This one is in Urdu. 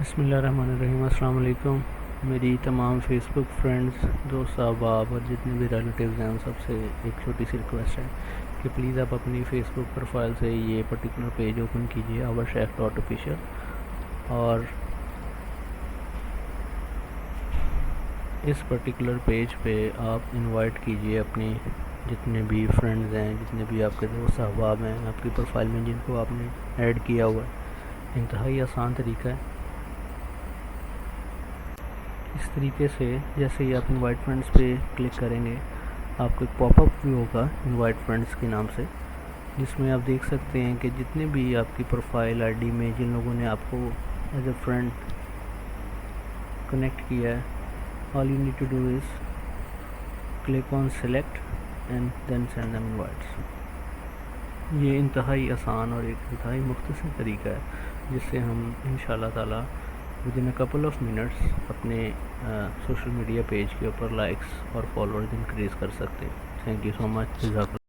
بسم اللہ الرحمن الرحیم۔ السلام علیکم میری تمام فیس بک فرینڈز، دوست احباب اور جتنے بھی ریلیٹیوز ہیں ان سب سے ایک چھوٹی سی ریکویسٹ ہے کہ پلیز آپ اپنی فیس بک پروفائل سے یہ پرٹیکولر پیج اوپن کیجیے ourchef.official، اور اس پرٹیکولر پیج پہ آپ انوائٹ کیجیے اپنے جتنے بھی فرینڈز ہیں، جتنے بھی آپ کے دوست احباب ہیں آپ کی پروفائل میں، جن کو آپ نے ایڈ کیا ہوا ہے۔ انتہائی آسان طریقہ ہے۔ اس طریقے سے جیسے ہی آپ انوائٹ فرینڈس پہ کلک کریں گے، آپ کو ایک پاپ اپ بھی ہوگا انوائٹ فرینڈس کے نام سے، جس میں آپ دیکھ سکتے ہیں کہ جتنے بھی آپ کی پروفائل آئی ڈی میں جن لوگوں نے آپ کو ایز اے فرینڈ کنیکٹ کیا ہے، all you need to do is click on select and then send them invites. یہ انتہائی آسان اور ایک انتہائی مختصر طریقہ ہے جس سے ہم انشاءاللہ تعالی ودن اے کپل آف منٹس اپنے سوشل میڈیا پیج کے اوپر لائکس اور فالوورز انکریز کر سکتے ہیں۔ تھینک یو سو مچ۔ جزاک اللہ۔